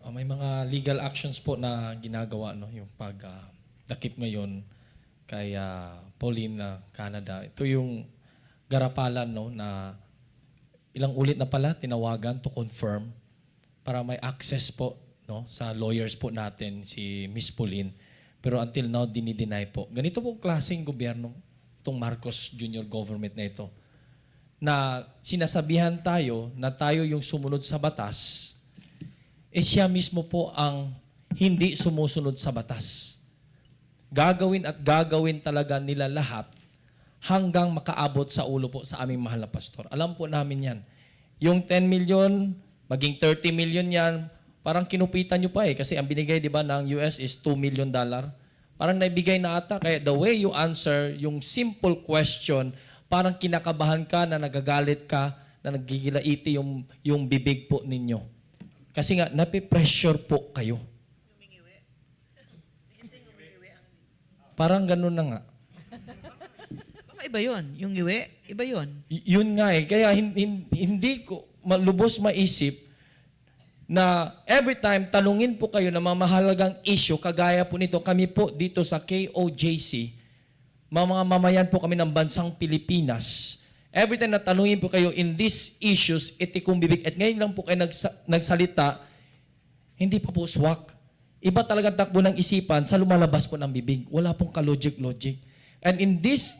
May mga legal actions po na ginagawa, no, yung dakip ngayon kay Pauline Canada. Ito yung garapalan, no, na ilang ulit na pala tinawagan to confirm para may access po, no, sa lawyers po natin si Miss Pauline. Pero until now dinideny po. Ganito po klaseng gobyerno itong Marcos Jr. government na ito. Na sinasabihan tayo na tayo yung sumunod sa batas, siya mismo po ang hindi sumusunod sa batas. Gagawin at gagawin talaga nila lahat hanggang makaabot sa ulo po sa aming mahal na pastor. Alam po namin yan. Yung 10 million, maging 30 million yan, parang kinupitan nyo pa kasi ang binigay, di ba, ng US is $2 million. Parang naibigay na ata. Kaya the way you answer yung simple question, parang kinakabahan ka na nagagalit ka, na nagigilaiti yung bibig po ninyo. Kasi nga, napipressure po kayo. Parang ganun na nga. Baka iba yun. Yung iwi, iba yun. Yun nga eh. Kaya hindi ko lubos maisip na every time tanungin po kayo ng mga mahalagang issue, kagaya po nito, kami po dito sa KOJC, mga mamayan po kami ng bansang Pilipinas, every time na tanungin po kayo in these issues, itikong bibig, at ngayon lang po kayo nagsalita, hindi pa po swak. Iba talagang takbo ng isipan sa lumalabas po ng bibig. Wala pong ka-logic-logic. And in this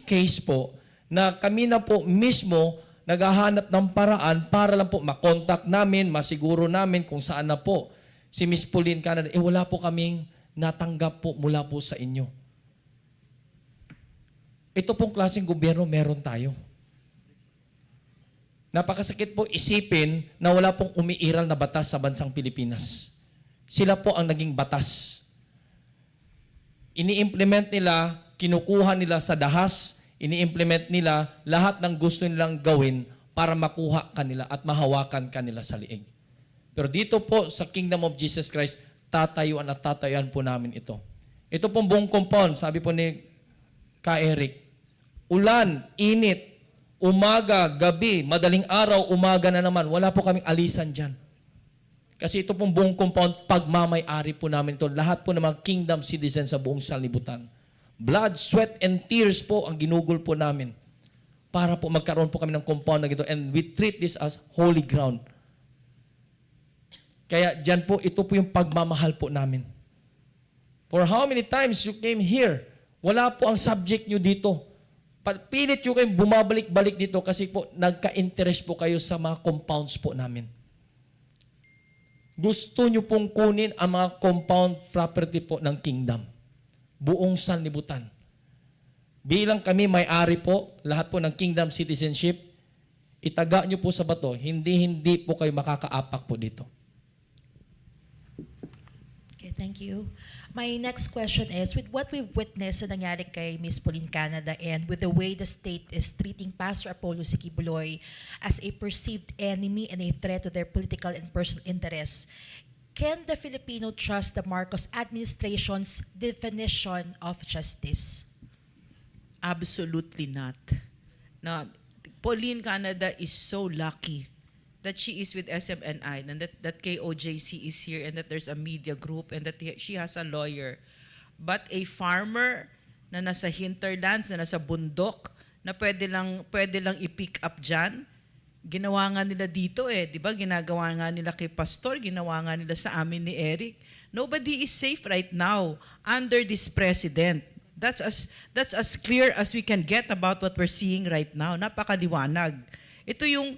case po, na kami na po mismo naghahanap ng paraan para lang po makontak namin, masiguro namin kung saan na po si Miss Pauline Canada, wala po kaming natanggap po mula po sa inyo. Ito pong klaseng gobyerno meron tayo. Napakasakit po isipin na wala pong umiiral na batas sa bansang Pilipinas. Sila po ang naging batas. Ini-implement nila, kinukuha nila sa dahas, ini-implement nila lahat ng gusto nilang gawin para makuha kanila at mahawakan kanila sa liig. Pero dito po sa Kingdom of Jesus Christ, tatayuan at tatayuan po namin ito. Ito pong buong compound, sabi po ni Ka Eric, ulan, init, umaga, gabi, madaling araw, umaga na naman, wala po kaming alisan dyan. Kasi ito pong buong compound, pagmamay-ari po namin ito. Lahat po ng mga kingdom citizens sa buong sanlibutan. Blood, sweat, and tears po ang ginugol po namin para po magkaroon po kami ng compound na gito. And we treat this as holy ground. Kaya dyan po, ito po yung pagmamahal po namin. For how many times you came here, wala po ang subject nyo dito. Pilit nyo kayong bumabalik-balik dito kasi po nagka-interest po kayo sa mga compounds po namin. Gusto nyo pong kunin ang mga compound property po ng kingdom. Buong sanlibutan. Bilang kami may-ari po, lahat po ng kingdom citizenship, itaga nyo po sa bato, hindi po kayo makakaapak po dito. Okay, thank you. My next question is, with what we've witnessed na nangyari kay Miss Pauline Canada and with the way the state is treating Pastor Apollo Sikibuloy as a perceived enemy and a threat to their political and personal interests, can the Filipino trust the Marcos administration's definition of justice? Absolutely not. Now, Pauline Canada is so lucky that she is with SMNI and that KOJC is here and that there's a media group and that she has a lawyer. But a farmer na nasa hinterlands, na nasa bundok, na pwede lang i-pick up dyan, ginawa nga nila dito di ba? Ginagawa nga nila kay Pastor, ginawa nga nila sa amin ni Eric. Nobody is safe right now under this president. That's as clear as we can get about what we're seeing right now. Napakaliwanag. Ito yung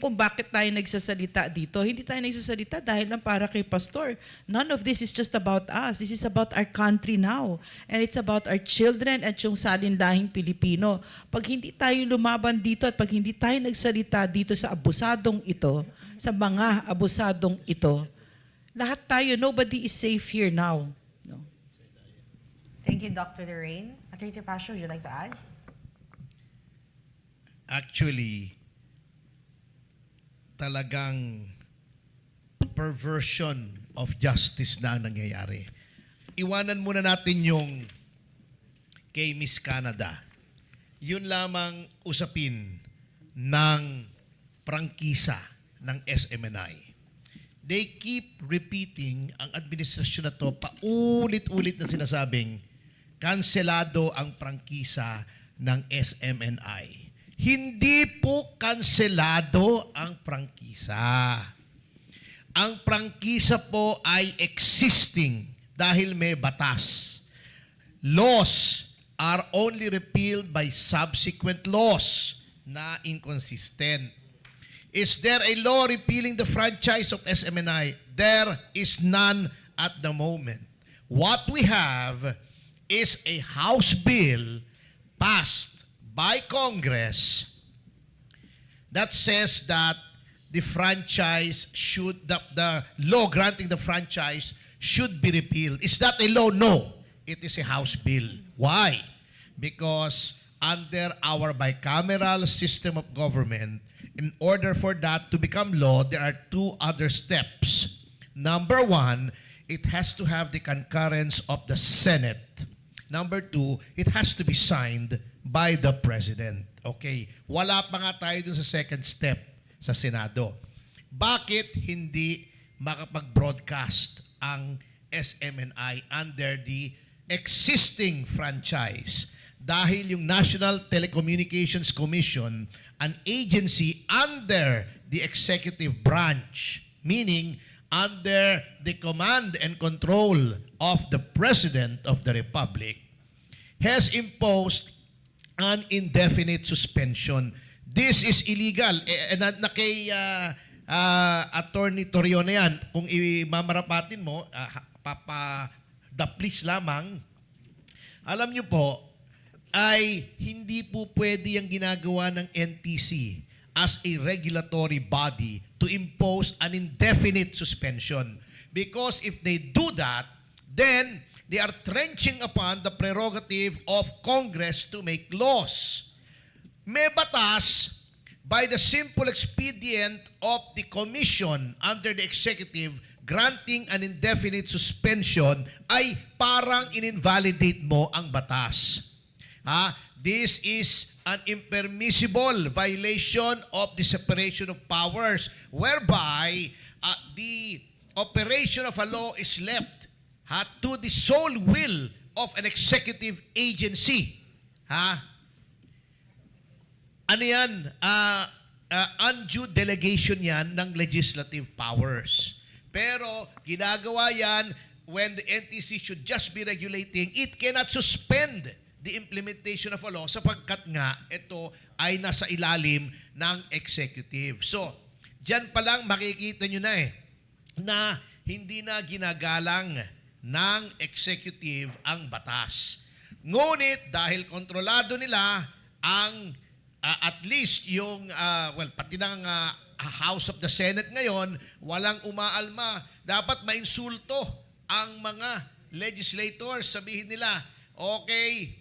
kung bakit tayo nagsasalita dito. Hindi tayo nagsasalita dahil lang para kay Pastor. None of this is just about us. This is about our country now. And it's about our children at yung salinlahing Pilipino. Pag hindi tayo lumaban dito at pag hindi tayo nagsalita dito sa abusadong ito, sa mga abusadong ito, lahat tayo, nobody is safe here now. No. Thank you, Dr. Lorraine. Attorney Pastor, would you like to add? Actually, talagang perversion of justice na ang nangyayari. Iwanan muna natin yung kay Miss Canada. Yun lamang usapin ng prangkisa ng SMNI. they keep repeating ang administrasyon na to, paulit-ulit na sinasabing, kanselado ang prangkisa ng SMNI. Hindi po kanselado ang prangkisa. Ang prangkisa po ay existing dahil may batas. Laws are only repealed by subsequent laws na inconsistent. Is there a law repealing the franchise of SMNI? There is none at the moment. What we have is a House bill passed by Congress that says that the franchise should, the law granting the franchise should be repealed. Is that a law? No. It is a House bill. Why? Because under our bicameral system of government, in order for that to become law, there are two other steps. Number one, it has to have the concurrence of the Senate. Number two, it has to be signed by the President. Okay, wala pa nga tayo dun sa second step sa Senado. Bakit hindi makapag-broadcast ang SMNI under the existing franchise? Dahil yung National Telecommunications Commission, an agency under the executive branch, meaning under the command and control of the President of the Republic, has imposed an indefinite suspension. This is illegal. Na kay Attorney Torione yan, kung imamarapatin mo, papa-please lamang, alam nyo po, ay hindi po pwede yung ginagawa ng NTC as a regulatory body to impose an indefinite suspension. Because if they do that, then they are trenching upon the prerogative of Congress to make laws. May batas by the simple expedient of the Commission under the Executive granting an indefinite suspension ay parang in-invalidate mo ang batas. This is an impermissible violation of the separation of powers whereby the operation of a law is left to the sole will of an executive agency. Ano yan? Undue delegation yan ng legislative powers. Pero ginagawa yan when the NTC should just be regulating. It cannot suspend the implementation of a law sapagkat nga ito ay nasa ilalim ng executive. So, dyan pa lang makikita nyo na na hindi na ginagalang ng executive ang batas. Ngunit dahil kontrolado nila ang at least yung pati ng House of the Senate ngayon, walang umaalma. Dapat mainsulto ang mga legislators. Sabihin nila, okay,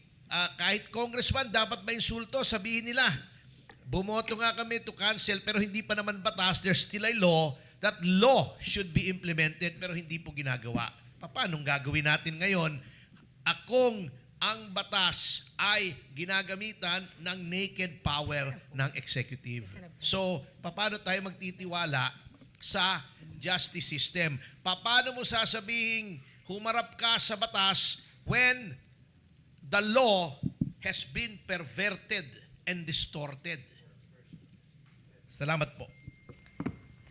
kahit congressman, dapat mainsulto. Sabihin nila, bumoto nga kami to cancel pero hindi pa naman batas. There's still a law. That law should be implemented pero hindi po ginagawa. Paano gagawin natin ngayon? Akong ang batas ay ginagamitan ng naked power ng executive. So, paano tayo magtitiwala sa justice system? Paano mo sasabihin humarap ka sa batas when the law has been perverted and distorted? Salamat po.